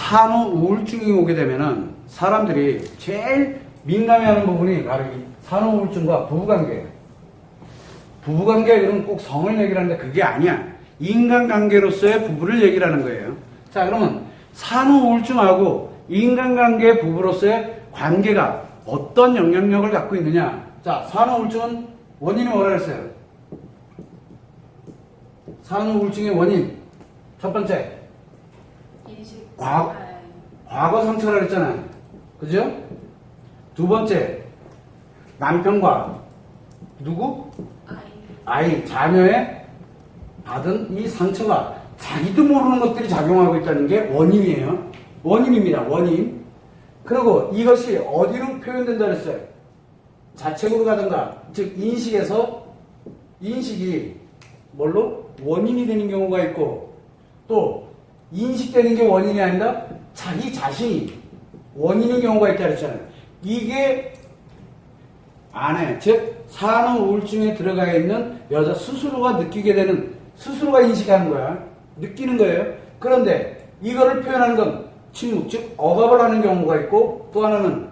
산후 우울증이 오게 되면은 사람들이 제일 민감해하는 부분이 바로 이 산후 우울증과 부부관계예요. 부부관계 그러면 꼭 성을 얘기를 하는데 그게 아니야. 인간관계로서의 부부를 얘기를 하는 거예요. 자, 그러면 산후 우울증하고 인간관계 부부로서의 관계가 어떤 영향력을 갖고 있느냐. 자, 산후 우울증은 원인이 뭐라 그랬어요? 산후 우울증의 원인 첫 번째 과거 상처라 그랬잖아요. 그죠? 두 번째 남편과 누구? 아이, 자녀의 받은 이 상처가 자기도 모르는 것들이 작용하고 있다는 게 원인이에요. 원인입니다. 원인. 그리고 이것이 어디로 표현된다 그랬어요? 자책으로 가든가, 즉 인식에서 인식이 뭘로? 원인이 되는 경우가 있고, 또 인식되는 게 원인이 아니라 자기 자신이 원인인 경우가 있다 그랬잖아요. 이게 안에, 즉 산후 우울증에 들어가 있는 여자 스스로가 느끼게 되는, 스스로가 인식하는 거야. 느끼는 거예요. 그런데 이거를 표현하는 건 침묵, 즉 억압을 하는 경우가 있고, 또 하나는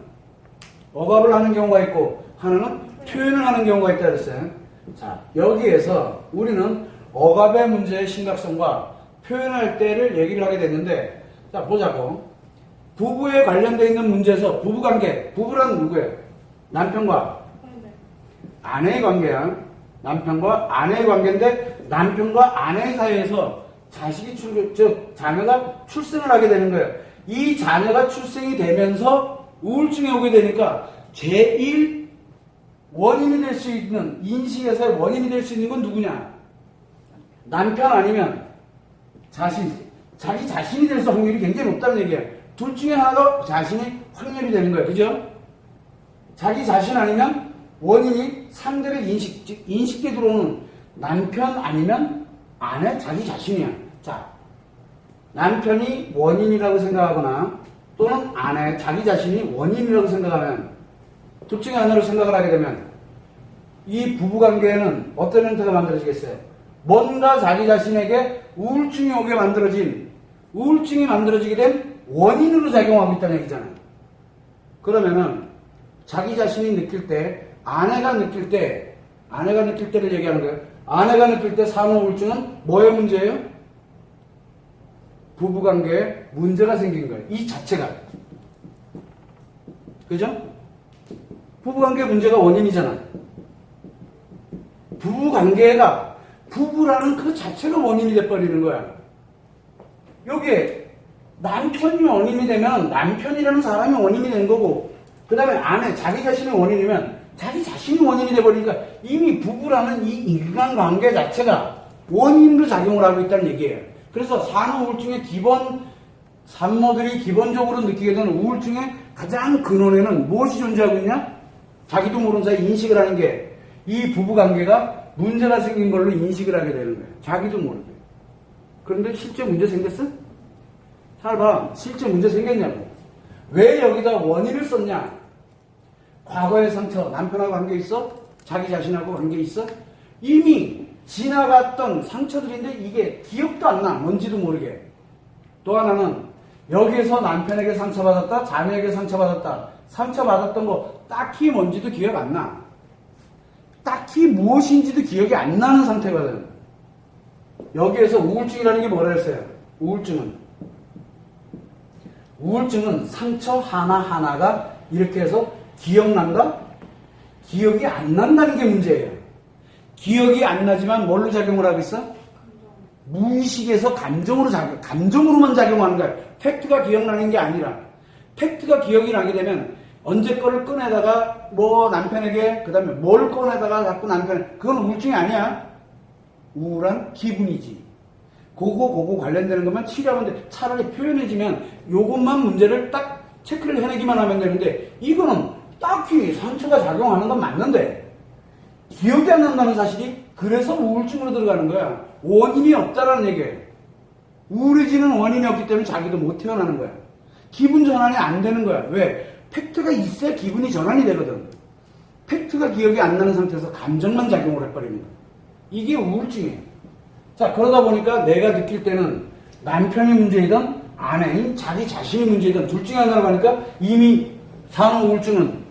억압을 하는 경우가 있고, 하나는 표현을 하는 경우가 있다 그랬어요. 자, 여기에서 우리는 억압의 문제의 심각성과 표현할 때를 얘기를 하게 됐는데, 자, 보자고. 부부에 관련되어 있는 문제에서 부부관계, 부부란 누구예요? 남편과 아내의 관계야. 남편과 아내의 관계인데, 남편과 아내 사이에서 자식이 즉 자녀가 출생을 하게 되는 거예요. 이 자녀가 출생이 되면서 우울증이 오게 되니까 제1 원인이 될 수 있는, 인식에서의 원인이 될 수 있는 건 누구냐? 남편 아니면 자신, 자기 자신이 될 수 확률이 굉장히 높다는 얘기예요. 둘 중에 하나가 자신이 확률이 되는 거예요. 그죠? 자기 자신 아니면 원인이 상대의 인식, 즉 인식에 들어오는 남편 아니면 아내, 자기 자신이야. 자, 남편이 원인이라고 생각하거나 또는 아내, 자기 자신이 원인이라고 생각하면, 둘 중에 하나로 생각을 하게 되면 이 부부관계에는 어떤 형태가 만들어지겠어요? 뭔가 자기 자신에게 우울증이 오게 만들어진, 우울증이 만들어지게 된 원인으로 작용하고 있다는 얘기잖아요. 그러면은 자기 자신이 느낄 때, 아내가 느낄 때를 얘기하는 거예요. 아내가 느낄 때 산후 우울증은 뭐의 문제예요? 부부관계에 문제가 생긴 거예요. 이 자체가. 그죠? 부부관계 문제가 원인이잖아. 부부관계가, 부부라는 그 자체가 원인이 돼버리는 거야. 여기에 남편이 원인이 되면 남편이라는 사람이 원인이 된 거고, 그 다음에 아내, 자기 자신이 원인이면 자기 자신이 원인이 돼버리니까 이미 부부라는 이 인간관계 자체가 원인으로 작용을 하고 있다는 얘기예요. 그래서 산후 우울증의 기본 산모들이 기본적으로 느끼게 되는 우울증의 가장 근원에는 무엇이 존재하고 있냐? 자기도 모르는 사이 인식을 하는 게, 이 부부관계가 문제가 생긴 걸로 인식을 하게 되는 거예요. 자기도 모르게. 그런데 실제 문제 생겼어? 잘 봐. 실제 문제 생겼냐고. 왜 여기다 원인을 썼냐? 과거의 상처, 남편하고 관계 있어? 자기 자신하고 관계 있어? 이미 지나갔던 상처들인데 이게 기억도 안 나. 뭔지도 모르게. 또 하나는 여기에서 남편에게 상처받았다, 자녀에게 상처받았다. 상처받았던 거 딱히 뭔지도 기억 안 나. 딱히 무엇인지도 기억이 안 나는 상태거든. 여기에서 우울증이라는 게 뭐라 했어요? 우울증은 상처 하나하나가 이렇게 해서 기억난다? 기억이 안 난다는 게 문제예요. 기억이 안 나지만 뭘로 작용을 하고 있어? 무의식에서 감정으로만 작용하는 거야. 팩트가 기억나는 게 아니라. 팩트가 기억이 나게 되면 언제 거를 꺼내다가 뭐 남편에게, 그 다음에 뭘 꺼내다가 자꾸 그건 우울증이 아니야. 우울한 기분이지. 그거 관련되는 것만 치료하면 돼. 차라리 표현해지면 요것만 문제를 딱 체크를 해내기만 하면 되는데, 이거는 딱히 상처가 작용하는 건 맞는데 기억이 안 난다는 사실이, 그래서 우울증으로 들어가는 거야. 원인이 없다라는 얘기예요. 우울해지는 원인이 없기 때문에 자기도 못 태어나는 거야. 기분 전환이 안 되는 거야. 왜? 팩트가 있어야 기분이 전환이 되거든. 팩트가 기억이 안 나는 상태에서 감정만 작용을 해버리는 거야. 이게 우울증이에요. 자, 그러다 보니까 내가 느낄 때는 남편이 문제이든 아내인 자기 자신이 문제이든 둘 중에 하나라고 하니까 이미 산후 우울증은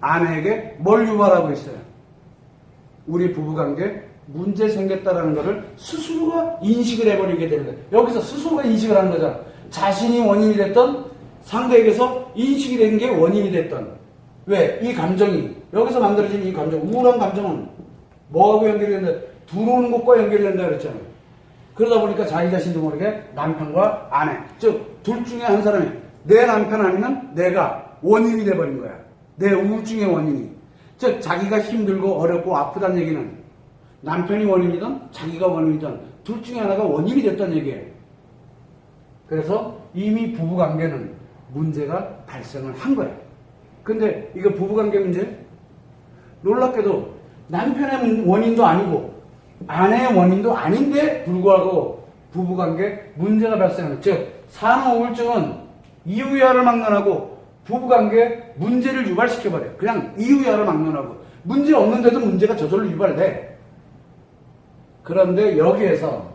아내에게 뭘 유발하고 있어요? 우리 부부관계 문제 생겼다라는 것을 스스로가 인식을 해버리게 되는 거예요. 여기서 스스로가 인식을 하는 거잖아. 자신이 원인이 됐던 상대에게서 인식이 된 게 원인이 됐던. 왜? 이 감정이 여기서 만들어진 이 감정, 우울한 감정은 뭐하고 연결이 된다? 들어오는 것과 연결이 된다 그랬잖아요. 그러다 보니까 자기 자신도 모르게 남편과 아내, 즉 둘 중에 한 사람이 내 남편 아니면 내가 원인이 돼버린 거야. 내 우울증의 원인이. 즉 자기가 힘들고 어렵고 아프다는 얘기는 남편이 원인이든 자기가 원인이든 둘 중에 하나가 원인이 됐다는 얘기예요. 그래서 이미 부부관계는 문제가 발생을 한 거예요. 근데 이거 부부관계 문제? 놀랍게도 남편의 원인도 아니고 아내의 원인도 아닌데 불구하고 부부관계 문제가 발생하는, 즉 산후 우울증은 이유야를 막론하고 부부관계 문제를 유발시켜버려요. 그냥 이유야를 막론하고 문제 없는데도 문제가 저절로 유발돼. 그런데 여기에서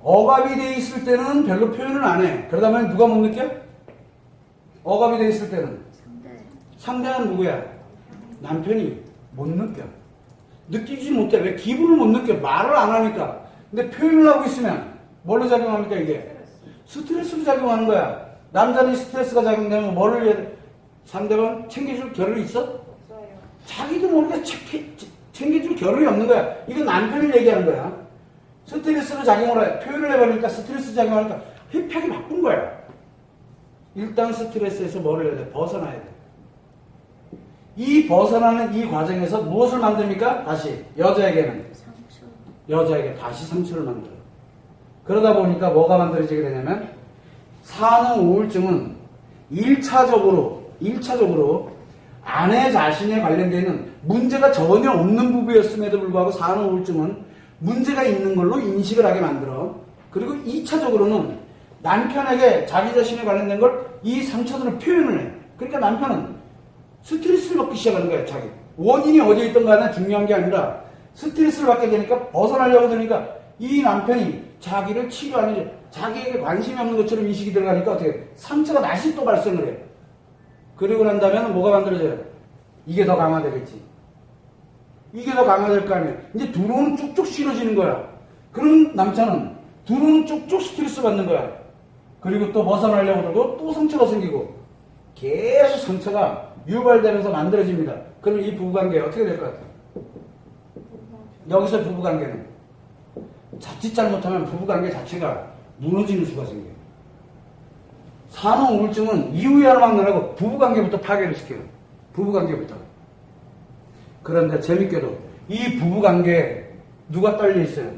억압이 돼 있을 때는 별로 표현을 안 해. 그러다 보면 누가 못 느껴? 억압이 돼 있을 때는 상대는 누구야? 남편이 못 느껴. 느끼지 못해. 왜? 기분을 못 느껴. 말을 안 하니까. 근데 표현을 하고 있으면 뭘로 작용합니까 이게? 스트레스로 작용하는 거야. 남자는 스트레스가 작용되면 뭐를 해야 돼? 상대방 챙겨줄 겨를이 있어? 없어요. 자기도 모르게 챙겨줄 겨를이 없는 거야. 이건 남편을 얘기하는 거야. 스트레스로 작용을 해. 표현을 해버리니까 스트레스 작용하니까 회피하기 바쁜 거야. 일단 스트레스에서 뭐를 해야 돼? 벗어나야 돼. 이 벗어나는 이 과정에서 무엇을 만듭니까? 다시 여자에게는 여자에게 다시 상처를 만들어. 그러다 보니까 뭐가 만들어지게 되냐면 산후 우울증은 1차적으로 아내 자신에 관련되는 문제가 전혀 없는 부부였음에도 불구하고 산후 우울증은 문제가 있는 걸로 인식을 하게 만들어. 그리고 2차적으로는 남편에게 자기 자신에 관련된 걸 이 상처들을 표현을 해. 그러니까 남편은 스트레스를 받기 시작하는 거야. 자기 원인이 어디에 있던 간에 중요한 게 아니라 스트레스를 받게 되니까 벗어나려고 되니까 이 남편이 자기를 치료하는, 자기에게 관심이 없는 것처럼 인식이 들어가니까 어떻게 상처가 다시 또 발생을 해. 그리고 난 다음에 뭐가 만들어져요? 이게 더 강화되겠지. 이게 더 강화될 거 아니에요. 이제 두루는 쭉쭉 실어지는 거야. 그럼 남자는 두루는 쭉쭉 스트레스 받는 거야. 그리고 또 벗어나려고 그러고 또 상처가 생기고 계속 상처가 유발되면서 만들어집니다. 그럼 이 부부관계 어떻게 될 것 같아요? 여기서 부부관계는 자칫 잘못하면 부부관계 자체가 무너지는 수가 생겨요. 산후 우울증은 이유야를 막론하고 부부관계부터 파괴를 시켜요. 부부관계부터. 그런데 재밌게도 이 부부관계에 누가 딸려 있어요?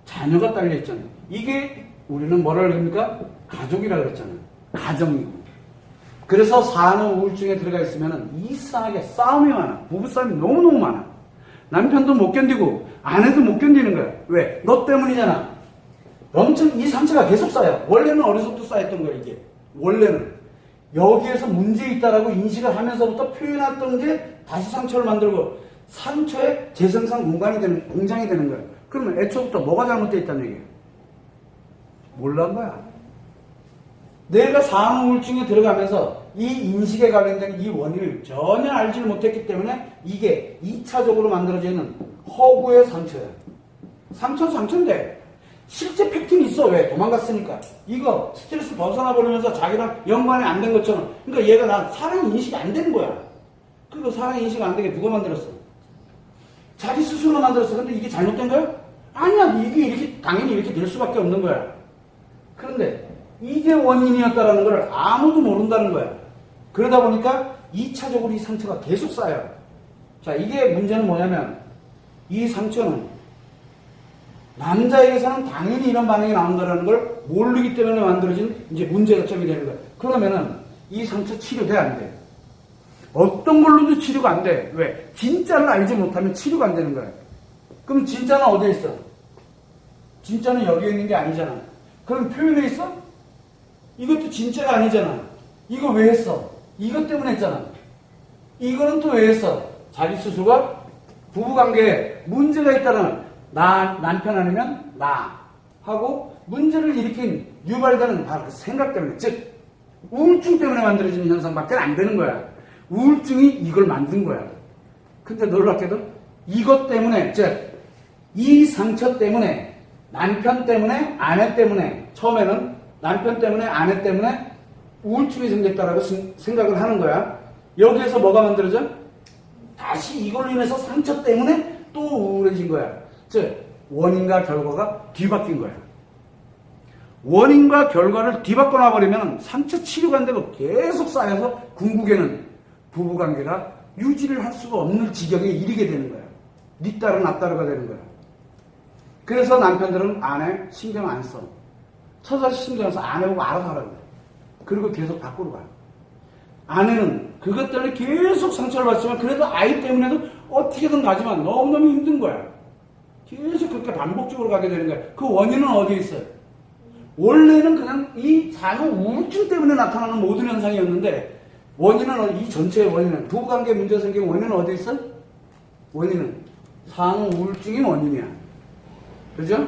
자녀가 딸려 있잖아요. 이게 우리는 뭐라 그럽니까? 가족이라 그랬잖아요. 가정이고. 그래서 산후 우울증에 들어가 있으면 이상하게 싸움이 많아. 부부싸움이 너무너무 많아. 남편도 못 견디고 아내도 못 견디는 거야. 왜? 너 때문이잖아. 엄청 이 상처가 계속 쌓여. 원래는 어려서부터 쌓였던 거야 이게. 원래는. 여기에서 문제 있다라고 인식을 하면서부터 표현했던 게 다시 상처를 만들고 상처의 재생산 공장이 되는 거야. 그러면 애초부터 뭐가 잘못되어 있다는 얘기예요? 몰란 거야. 내가 산후 우울증에 들어가면서 이 인식에 관련된 이 원인을 전혀 알지를 못했기 때문에 이게 2차적으로 만들어지는 허구의 상처야. 상처인데 실제 팩트는 있어. 왜? 도망갔으니까. 이거 스트레스 벗어나 버리면서 자기랑 연관이 안 된 것처럼. 그러니까 얘가 나 사랑 인식이 안 되는 거야. 그리고 사랑 인식이 안 되게 누가 만들었어? 자기 스스로 만들었어. 근데 이게 잘못된 거야? 아니야. 이게 이렇게 당연히 이렇게 될 수밖에 없는 거야. 그런데 이게 원인이었다라는 걸 아무도 모른다는 거야. 그러다 보니까 2차적으로 이 상처가 계속 쌓여요. 자, 이게 문제는 뭐냐면 이 상처는 남자에게서는 당연히 이런 반응이 나온다는 걸 모르기 때문에 만들어진 이제 문제가 점이 되는 거야. 그러면은 이 상처 치료돼 안 돼? 어떤 걸로도 치료가 안 돼. 왜? 진짜를 알지 못하면 치료가 안 되는 거야. 그럼 진짜는 어디에 있어? 진짜는 여기에 있는 게 아니잖아. 그럼 표현에 있어? 이것도 진짜가 아니잖아. 이거 왜 했어? 이것 때문에 했잖아. 이거는 또 왜 했어? 자기 스스로가 부부관계에 문제가 있다는, 나 남편 아니면 나 하고 문제를 일으킨 유발되는 바로 그 생각 때문에, 즉 우울증 때문에 만들어지는 현상밖에 안 되는 거야. 우울증이 이걸 만든 거야. 근데 놀랍게도 이것 때문에, 즉 이 상처 때문에 남편 때문에 아내 때문에, 처음에는 남편 때문에 아내 때문에 우울증이 생겼다라고 생각을 하는 거야. 여기에서 뭐가 만들어져? 다시 이걸로 인해서 상처 때문에 또 우울해진 거야. 즉 원인과 결과가 뒤바뀐 거야. 원인과 결과를 뒤바꿔 놔버리면 상처 치료가 안 되고 계속 쌓여서 궁극에는 부부관계가 유지를 할 수가 없는 지경에 이르게 되는 거야. 네 딸은 나 딸가 되는 거야. 그래서 남편들은 아내 신경 안 써. 처자식 신경 안 써. 아내 보고 알아서 하라고 그래. 그리고 계속 밖으로 가요. 아내는 그것 때문에 계속 상처를 받지만 그래도 아이 때문에도 어떻게든 가지만 너무너무 힘든 거야. 계속 그렇게 반복적으로 가게 되는 거야. 그 원인은 어디에 있어요? 원래는 그냥 이 산후 우울증 때문에 나타나는 모든 현상이었는데 원인은 이 전체의 원인은 부부관계 문제가 생긴 원인은 어디에 있어요? 원인은 산후 우울증이 원인이야. 그죠?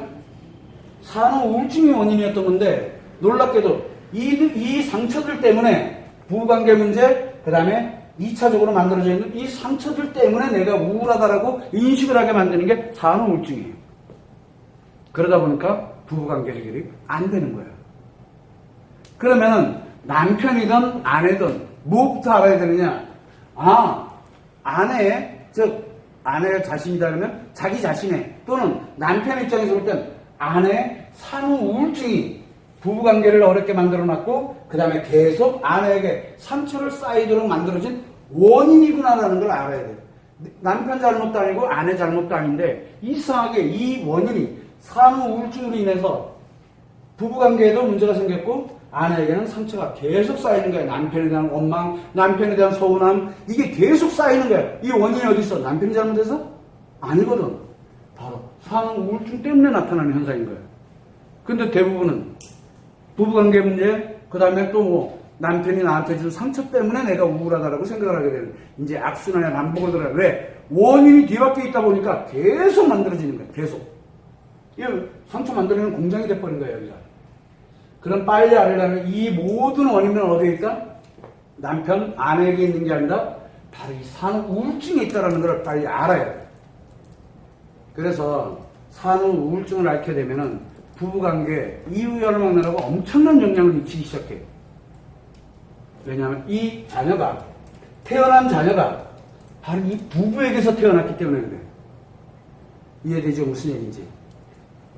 산후 우울증이 원인이었던 건데 놀랍게도 이 상처들 때문에 부부관계 문제, 그 다음에 2차적으로 만들어져 있는 이 상처들 때문에 내가 우울하다라고 인식을 하게 만드는 게 산후 우울증이에요. 그러다 보니까 부부관계 해결이 안 되는 거예요. 그러면은 남편이든 아내든 무엇부터 알아야 되느냐? 아내의 자신이다 그러면 자기 자신의 또는 남편 입장에서 볼 땐 아내의 산후 우울증이 부부관계를 어렵게 만들어놨고 그 다음에 계속 아내에게 상처를 쌓이도록 만들어진 원인이구나라는 걸 알아야 돼요. 남편 잘못도 아니고 아내 잘못도 아닌데 이상하게 이 원인이 산후 우울증으로 인해서 부부관계에도 문제가 생겼고 아내에게는 상처가 계속 쌓이는 거예요. 남편에 대한 원망, 남편에 대한 서운함, 이게 계속 쌓이는 거예요. 이 원인이 어디 있어? 남편이 잘못해서? 아니거든. 바로 산후 우울증 때문에 나타나는 현상인 거예요. 근데 대부분은 부부관계 문제, 그 다음에 또 뭐 남편이 나한테 준 상처 때문에 내가 우울하다라고 생각을 하게 되는 이제 악순환의 반복을 들어요. 왜? 원인이 뒤바뀌어 있다 보니까 계속 만들어지는 거예요. 계속. 이 상처 만들어내는 공장이 돼버린 거예요, 여기가. 그럼 빨리 알려면 이 모든 원인은 어디에 있다? 남편, 아내에게 있는 게 아니라 바로 이 산후 우울증에 있다는 걸 빨리 알아야 돼. 그래서 산후 우울증을 앓게 되면은 부부관계 이후 열망나라고 엄청난 영향을 미치기 시작해요. 왜냐하면 이 자녀가 태어난 자녀가 바로 이 부부에게서 태어났기 때문에 그래요. 이해되죠? 무슨 얘기인지.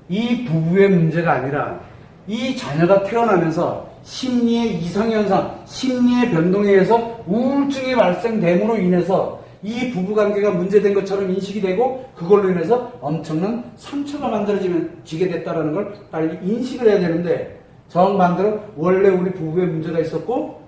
이 부부의 문제가 아니라 이 자녀가 태어나면서 심리의 이상현상, 심리의 변동에 의해서 우울증이 발생됨으로 인해서 이 부부관계가 문제된 것처럼 인식이 되고 그걸로 인해서 엄청난 상처가 만들어지게 됐다는 걸 빨리 인식을 해야 되는데 정반대로 원래 우리 부부에 문제가 있었고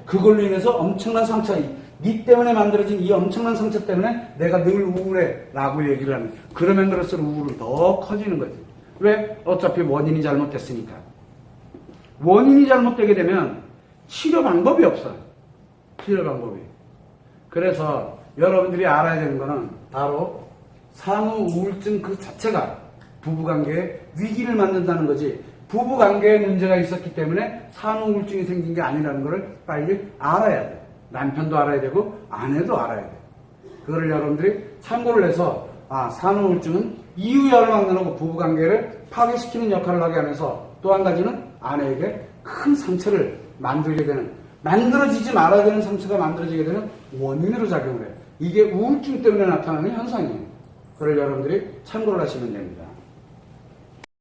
그걸로 인해서 엄청난 상처, 네 때문에 만들어진 이 엄청난 상처 때문에 내가 늘 우울해 라고 얘기를 하는 거예요. 그러면 그럴수록 우울은 더 커지는 거지. 왜? 어차피 원인이 잘못됐으니까. 원인이 잘못되게 되면 치료 방법이 없어요. 치료 방법이. 그래서 여러분들이 알아야 되는 거는 바로 산후 우울증 그 자체가 부부관계에 위기를 만든다는 거지 부부관계에 문제가 있었기 때문에 산후 우울증이 생긴 게 아니라는 걸 빨리 알아야 돼. 남편도 알아야 되고 아내도 알아야 돼. 그거를 여러분들이 참고를 해서 산후 우울증은 이유 열망나고 부부관계를 파괴시키는 역할을 하게 하면서 또 한 가지는 아내에게 큰 상처를 만들게 되는, 만들어지지 말아야 되는 상처가 만들어지게 되는 원인으로 작용을 해요. 이게 우울증 때문에 나타나는 현상이에요. 그걸 여러분들이 참고를 하시면 됩니다.